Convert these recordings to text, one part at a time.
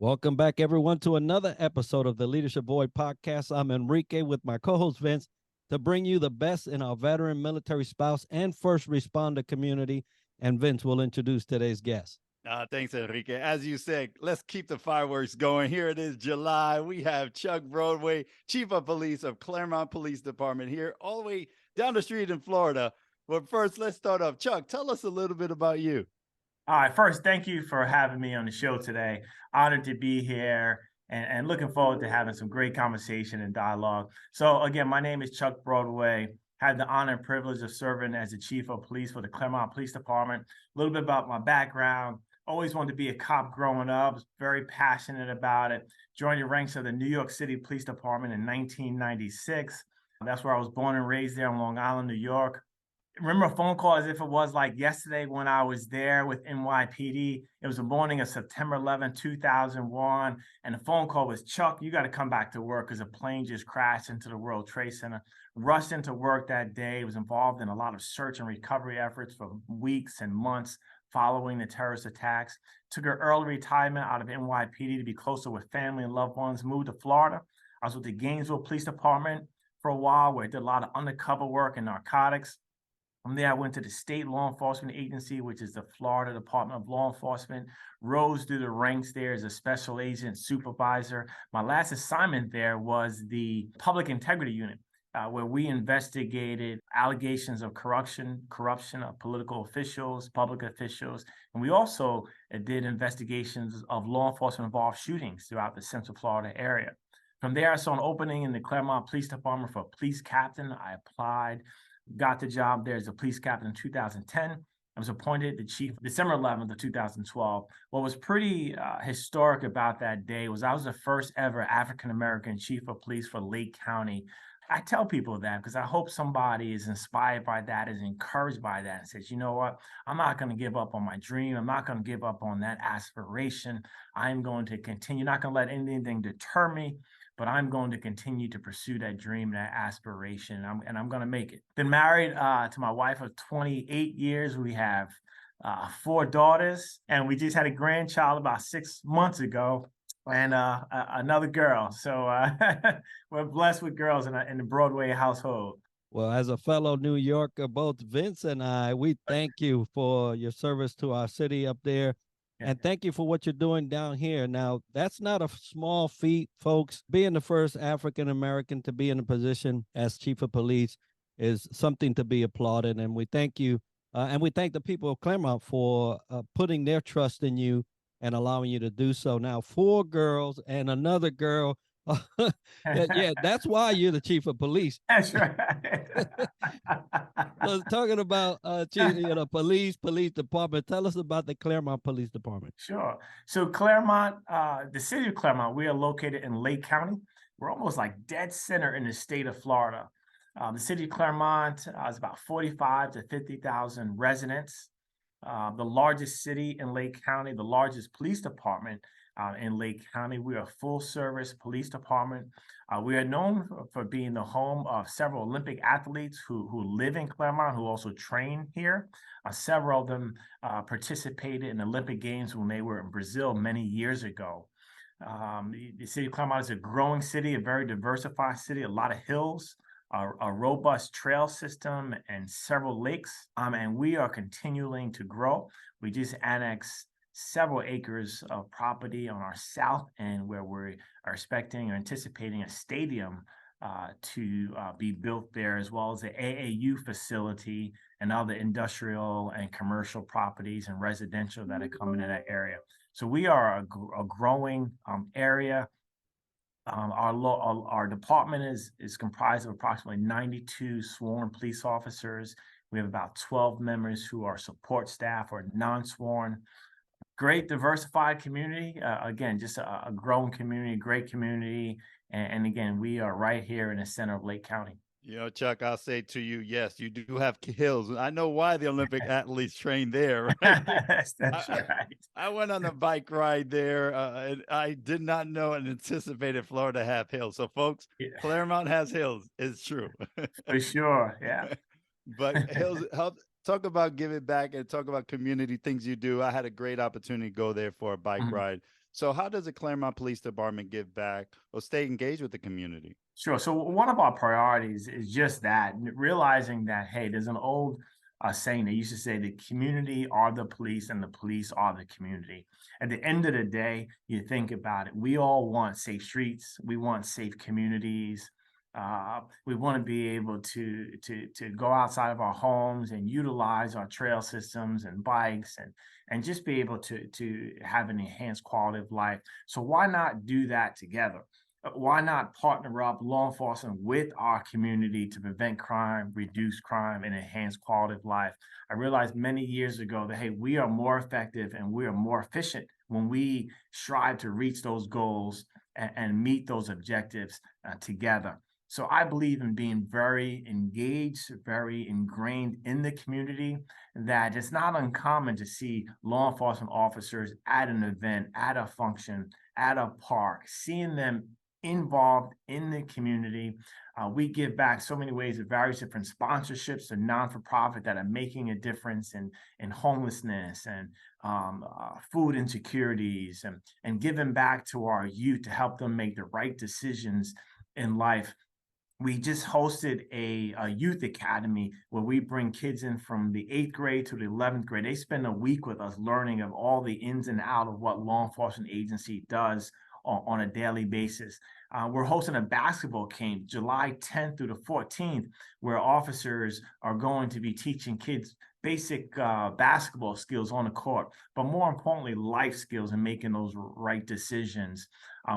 Welcome back, everyone, to another episode of the Leadership Void Podcast. I'm Enrique with my co-host Vince to bring you the best in our veteran, military spouse, and first responder community. And Vince will introduce today's guest. Thanks, Enrique. As you said, let's keep the fireworks going. Here it is, July. We have Chuck Broadway, Chief of Police of Clermont Police Department here, all the way down the street in Florida. But first, let's start off. Chuck, tell us a little bit about you. All right, first, thank you for having me on the show today. Honored to be here and looking forward to having some great conversation and dialogue. So again, my name is Chuck Broadway. Had the honor and privilege of serving as the Chief of Police for the Clermont Police Department. A little bit about my background. Always wanted to be a cop growing up. Was very passionate about it. Joined the ranks of the New York City Police Department in 1996. That's where I was born and raised there on Long Island, New York. Remember a phone call as if it was like yesterday when I was there with NYPD. It was the morning of September 11, 2001. And the phone call was, Chuck, you got to come back to work because a plane just crashed into the World Trade Center. Rushed into work that day. Was involved in a lot of search and recovery efforts for weeks and months following the terrorist attacks. Took an early retirement out of NYPD to be closer with family and loved ones. Moved to Florida. I was with the Gainesville Police Department for a while where I did a lot of undercover work in narcotics. From there, I went to the state law enforcement agency, which is the Florida Department of Law Enforcement, rose through the ranks there as a special agent supervisor. My last assignment there was the public integrity unit, where we investigated allegations of corruption of political officials, public officials. And we also did investigations of law enforcement involved shootings throughout the Central Florida area. From there, I saw an opening in the Clermont Police Department for a police captain. I applied. Got the job there as a police captain in 2010. I was appointed the chief December 11th of 2012. What was pretty historic about that day was I was the first ever African-American chief of police for Lake County. I tell people that because I hope somebody is inspired by that, is encouraged by that, and says, you know what, I'm not going to give up on my dream. I'm not going to give up on that aspiration. I'm going to continue, not going to let anything deter me, but I'm going to continue to pursue that dream, that aspiration, and I'm going to make it. Been married to my wife of 28 years. We have 4 daughters, and we just had a grandchild about 6 months ago, and another girl. So we're blessed with girls in the Broadway household. Well, as a fellow New Yorker, both Vince and I, we thank you for your service to our city up there. And thank you for what you're doing down here. Now, that's not a small feat, folks. Being the first African-American to be in a position as chief of police is something to be applauded. And we thank you. And we thank the people of Clermont for putting their trust in you and allowing you to do so. Now, 4 girls and another girl. Yeah, that's why you're the chief of police. That's right. So talking about police department, tell us about the Clermont Police Department. Sure. So Clermont, the city of Clermont, we are located in Lake County. We're almost like dead center in the state of Florida. The city of Clermont is about 45 to 50,000 residents. The largest city in Lake County, the largest police department in Lake County. We are a full-service police department. We are known for being the home of several Olympic athletes who live in Clermont, who also train here. Several of them participated in Olympic Games when they were in Brazil many years ago. The city of Clermont is a growing city, a very diversified city, a lot of hills, a robust trail system, and several lakes. And we are continuing to grow. We just annexed several acres of property on our south end where we are expecting or anticipating a stadium to be built there, as well as the AAU facility and other industrial and commercial properties and residential that are coming in that area. So we are a growing area. Our department is comprised of approximately 92 sworn police officers. We have about 12 members who are support staff or non-sworn. Great diversified community. Again, just a growing community, great community. And again, we are right here in the center of Lake County. You know, Chuck, I'll say to you, yes, you do have hills. I know why the Olympic athletes train there. Right? That's right. I went on a bike ride there, and I did not know and anticipated Florida to have hills. So, folks, Clermont has hills. It's true. For sure, yeah. But hills help. Talk about giving back and talk about community things you do. I had a great opportunity to go there for a bike ride. So how does the Clermont Police Department give back or stay engaged with the community? Sure. So one of our priorities is just that, realizing that, hey, there's an old saying that used to say the community are the police and the police are the community. At the end of the day, you think about it, we all want safe streets. We want safe communities. We want to be able to go outside of our homes and utilize our trail systems and bikes and just be able to have an enhanced quality of life. So why not do that together? Why not partner up law enforcement with our community to prevent crime, reduce crime, and enhance quality of life? I realized many years ago that, hey, we are more effective and we are more efficient when we strive to reach those goals and meet those objectives together. So I believe in being very engaged, very ingrained in the community, that it's not uncommon to see law enforcement officers at an event, at a function, at a park, seeing them involved in the community. We give back so many ways of various different sponsorships to non-for-profit that are making a difference in homelessness and food insecurities, and giving back to our youth to help them make the right decisions in life. We just hosted a youth academy where we bring kids in from the 8th grade to the 11th grade. They spend a week with us learning of all the ins and out of what law enforcement agency does on a daily basis. We're hosting a basketball camp July 10th through the 14th, where officers are going to be teaching kids basic basketball skills on the court, but more importantly, life skills and making those right decisions.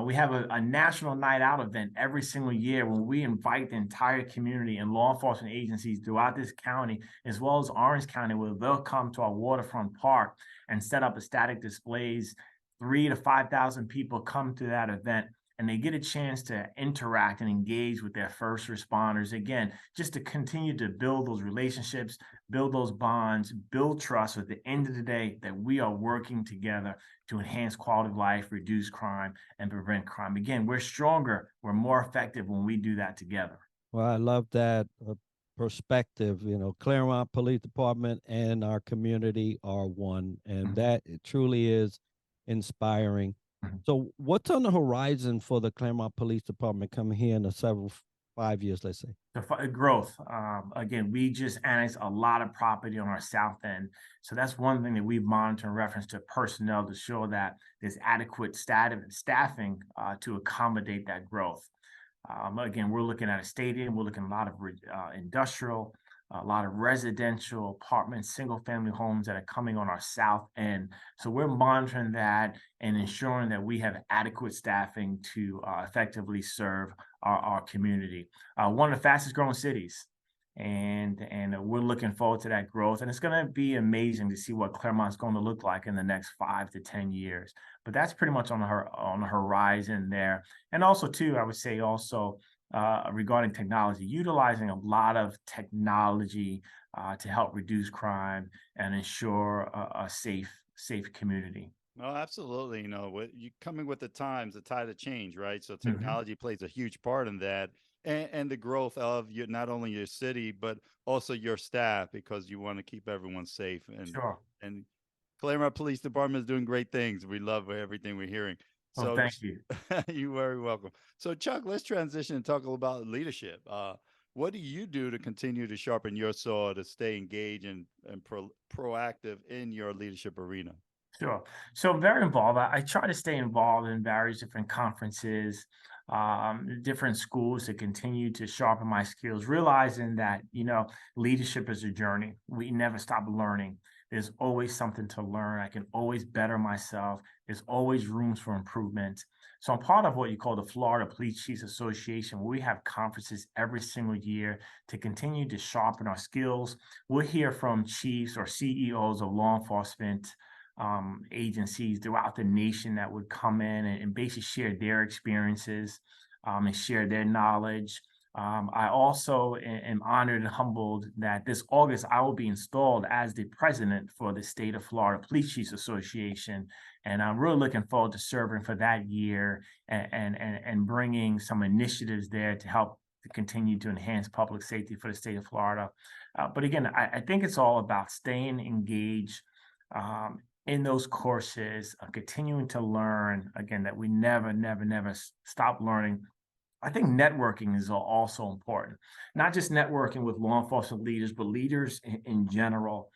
We have a national night out event every single year when we invite the entire community and law enforcement agencies throughout this county, as well as Orange County, where they'll come to our waterfront park and set up static displays. 3,000 to 5,000 people come to that event, and they get a chance to interact and engage with their first responders. Again, just to continue to build those relationships, build those bonds, build trust. At the end of the day, that we are working together to enhance quality of life, reduce crime, and prevent crime. Again, we're stronger, we're more effective when we do that together. Well, I love that perspective. You know, Clermont Police Department and our community are one, and that it truly is inspiring. So what's on the horizon for the Clermont Police Department coming here in the 5 years, let's say? The growth. Again, we just annexed a lot of property on our south end. So that's one thing that we monitor in reference to personnel to show that there's adequate staffing to accommodate that growth. Again, we're looking at a stadium, we're looking at a lot of industrial, a lot of residential apartments, single family homes that are coming on our south end. So we're monitoring that and ensuring that we have adequate staffing to effectively serve our community. One of the fastest growing cities. And we're looking forward to that growth. And it's going to be amazing to see what Clermont's going to look like in the next 5 to 10 years. But that's pretty much on the horizon there. And also, too, I would say also, regarding technology, utilizing a lot of technology to help reduce crime and ensure a safe community. No, absolutely. You know, you coming with the times, the tide of change, right? So technology plays a huge part in that, and the growth of not only your city but also your staff, because you want to keep everyone safe. And Sure. And Clermont Police Department is doing great things. We love everything we're hearing. So thank you. You're very welcome. So Chuck, let's transition and talk a little about leadership. What do you do to continue to sharpen your sword, to stay engaged and proactive in your leadership arena? Sure. So I'm very involved. I try to stay involved in various different conferences, different schools to continue to sharpen my skills, realizing that, leadership is a journey. We never stop learning. There's always something to learn. I can always better myself. There's always rooms for improvement. So I'm part of what you call the Florida Police Chiefs Association, where we have conferences every single year to continue to sharpen our skills. We'll hear from chiefs or CEOs of law enforcement agencies throughout the nation that would come in and basically share their experiences and share their knowledge. I also am honored and humbled that this August I will be installed as the president for the State of Florida Police Chiefs Association, and I'm really looking forward to serving for that year and bringing some initiatives there to help to continue to enhance public safety for the state of Florida. But again, I think it's all about staying engaged, in those courses, continuing to learn, again, that we never, never, never stop learning. I think networking is also important, not just networking with law enforcement leaders, but leaders in general.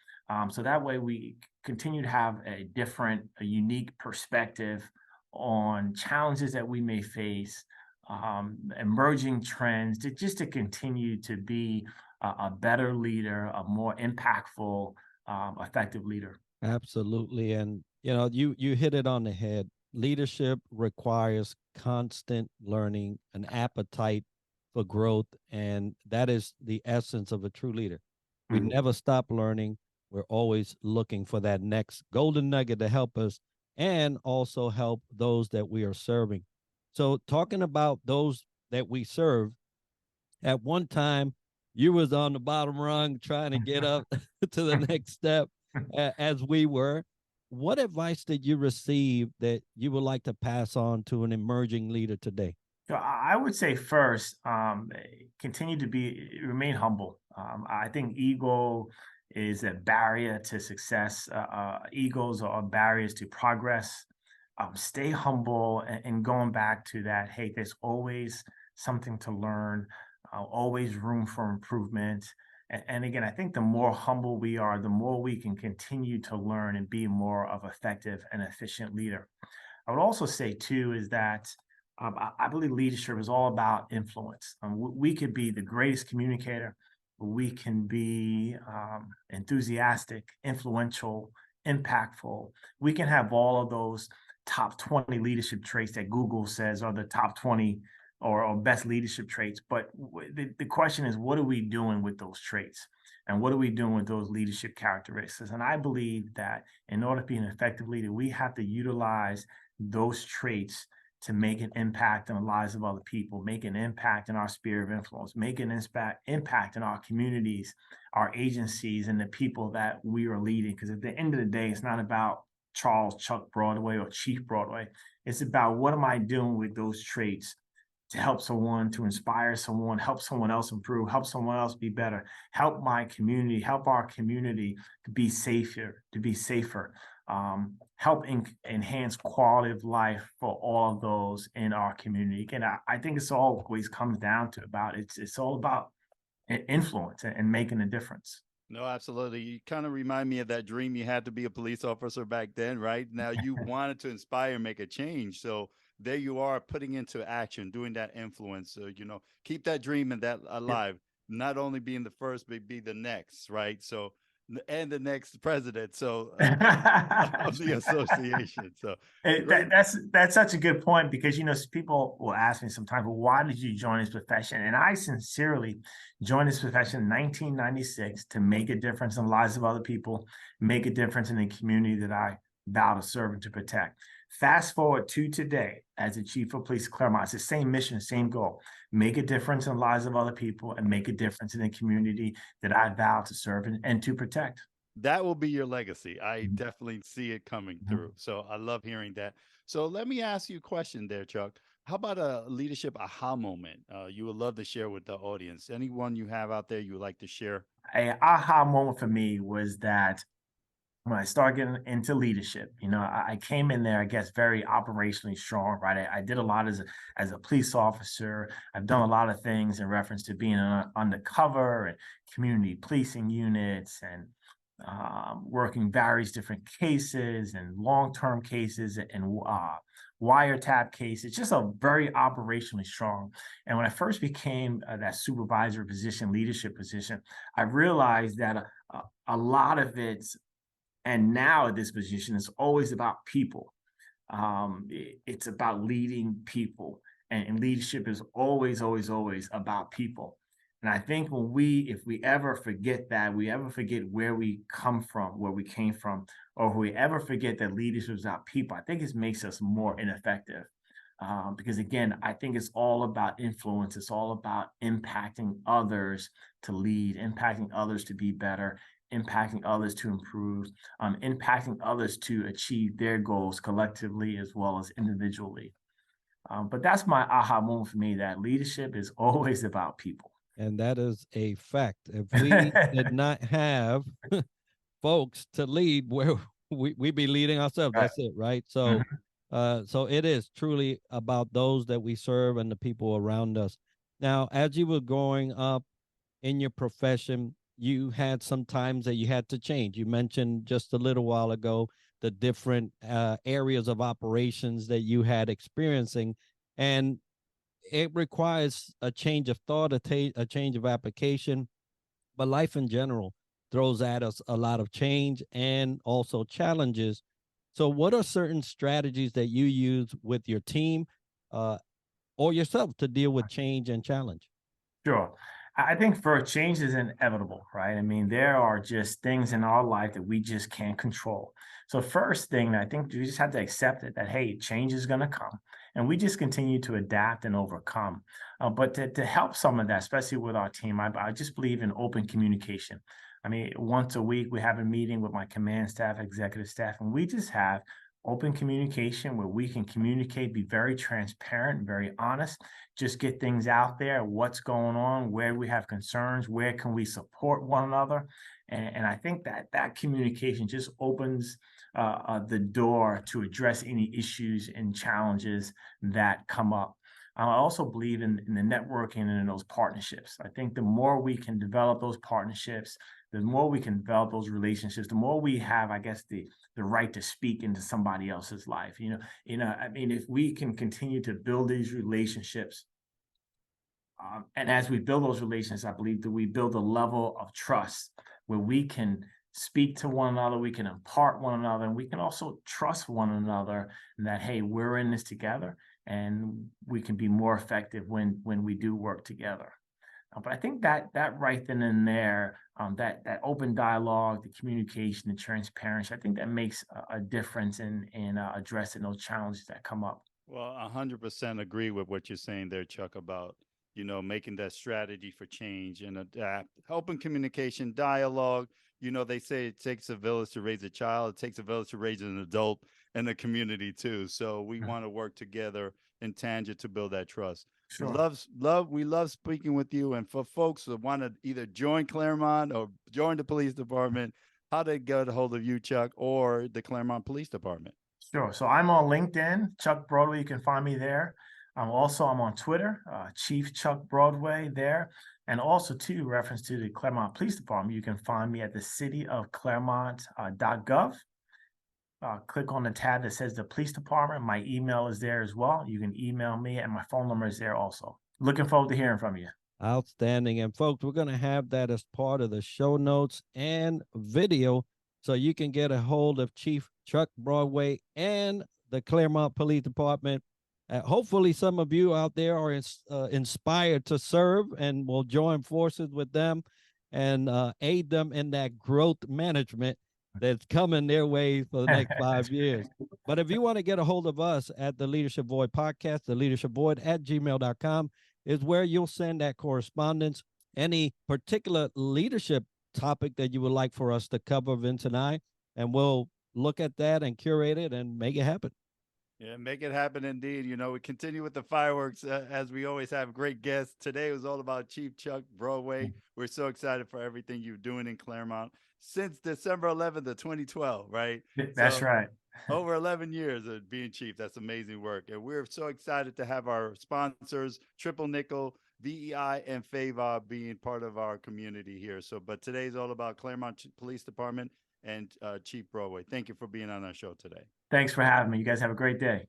So that way we continue to have a unique perspective on challenges that we may face, emerging trends, just to continue to be a better leader, a more impactful, effective leader. Absolutely. And you hit it on the head. Leadership requires constant learning, an appetite for growth, and that is the essence of a true leader. We never stop learning. We're always looking for that next golden nugget to help us and also help those that we are serving. So talking about those that we serve, at one time you was on the bottom rung trying to get up to the next step as we were. What advice did you receive that you would like to pass on to an emerging leader today? So I would say first, continue to remain humble. I think ego is a barrier to success. Egos are barriers to progress. Stay humble and going back to that, hey, there's always something to learn, always room for improvement. And again, I think the more humble we are, the more we can continue to learn and be more of effective and efficient leader. I would also say too is that I believe leadership is all about influence. We could be the greatest communicator. We can be enthusiastic, influential, impactful. We can have all of those top 20 leadership traits that Google says are the top 20 or best leadership traits. But the question is, what are we doing with those traits? And what are we doing with those leadership characteristics? And I believe that in order to be an effective leader, we have to utilize those traits to make an impact in the lives of other people, make an impact in our sphere of influence, make an impact in our communities, our agencies, and the people that we are leading. Because at the end of the day, it's not about Chuck Broadway or Chief Broadway. It's about what am I doing with those traits to help someone, to inspire someone, help someone else improve, help someone else be better, help my community, help our community to be safer, help enhance quality of life for all of those in our community. And I think it's always comes down to it's all about influence and making a difference. No, absolutely. You kind of remind me of that dream you had to be a police officer back then, right? Now you wanted to inspire and make a change. So there you are putting into action, doing that influence. So, keep that dream and that alive, not only being the first, but be the next, right? So, and the next president. So of the association. So that's such a good point because, people will ask me sometimes, well, why did you join this profession? And I sincerely joined this profession in 1996 to make a difference in the lives of other people, make a difference in the community that I vow to serve and to protect. Fast forward to today, as the Chief of Police of Clermont, it's the same mission, same goal, make a difference in the lives of other people and make a difference in the community that I vow to serve and to protect. That will be your legacy. I definitely see it coming through. So I love hearing that. So let me ask you a question there, Chuck. How about a leadership aha moment you would love to share with the audience? Anyone you have out there you would like to share? An aha moment for me was that when I started getting into leadership, I came in there, I guess, very operationally strong, right? I did a lot as a police officer. I've done a lot of things in reference to being undercover and community policing units and working various different cases and long-term cases and wiretap cases, just a very operationally strong. And when I first became that supervisor position, leadership position, I realized that a lot of it's, and now at this position, it's always about people. It's about leading people, and leadership is always, always, always about people. And I think if we ever forget that, we ever forget where we come from, where we came from, or if we ever forget that leadership is about people, I think it makes us more ineffective. Because again, I think it's all about influence. It's all about impacting others to lead, impacting others to be better, impacting others to improve, impacting others to achieve their goals collectively as well as individually. But that's my aha moment for me, that leadership is always about people. And that is a fact. If we did not have folks to lead, where we be leading ourselves. Right. That's it, right? So, so it is truly about those that we serve and the people around us. Now, as you were growing up in your profession, you had some times that you had to change. You mentioned just a little while ago the different areas of operations that you had experiencing, and it requires a change of thought, a change of application. But life in general throws at us a lot of change and also challenges. So, what are certain strategies that you use with your team uh, or yourself to deal with change and challenge? Sure. I think for change is inevitable, right? I mean, there are just things in our life that we just can't control. So first thing, I think we just have to accept it that, hey, change is going to come and we just continue to adapt and overcome. But to help some of that, especially with our team, I just believe in open communication. I mean, once a week, we have a meeting with my command staff, executive staff, and we just have open communication where we can communicate, be very transparent, very honest, just get things out there, what's going on, where we have concerns, where can we support one another. And I think that communication just opens the door to address any issues and challenges that come up. I also believe in the networking and in those partnerships. I think the more we can develop those partnerships, the more we can develop those relationships, the more we have, I guess, the right to speak into somebody else's life. I mean, if we can continue to build these relationships, and as we build those relationships, I believe that we build a level of trust where we can speak to one another, we can impart one another, and we can also trust one another that, hey, we're in this together, and we can be more effective when we do work together. But I think that right then and there, that open dialogue, the communication, the transparency, I think that makes a difference in addressing those challenges that come up. Well, 100% agree with what you're saying there, Chuck, about, making that strategy for change and adapt. Open communication, dialogue. They say it takes a village to raise a child. It takes a village to raise an adult and a community too. So we want to work together in tangent to build that trust. Sure. We love speaking with you. And for folks that want to either join Clermont or join the police department, how they get a hold of you, Chuck, or the Clermont Police Department? Sure. So I'm on LinkedIn, Chuck Broadway. You can find me there. I'm on Twitter, Chief Chuck Broadway there. And also, too, reference to the Clermont Police Department, you can find me at the City of Clermont.gov. Click on the tab that says the police department. My email is there as well. You can email me, and my phone number is there also. Looking forward to hearing from you. Outstanding. And folks, we're going to have that as part of the show notes and video so you can get a hold of Chief Chuck Broadway and the Clermont Police Department. Hopefully, some of you out there are inspired to serve and will join forces with them and aid them in that growth management that's coming their way for the next 5 years. But if you want to get a hold of us at the Leadership Void Podcast, the Leadership Void at gmail.com is where you'll send that correspondence. Any particular leadership topic that you would like for us to cover, Vince and I, and we'll look at that and curate it and make it happen. Yeah, make it happen indeed. We continue with the fireworks as we always have great guests. Today was all about Chief Chuck Broadway. We're so excited for everything you're doing in Clermont since December 11th of 2012, right? That's right. Over 11 years of being chief. That's amazing work. And we're so excited to have our sponsors, Triple Nickel, VEI, and FAVOB being part of our community here. But today's all about Clermont Police Department and Chief Broadway. Thank you for being on our show today. Thanks for having me. You guys have a great day.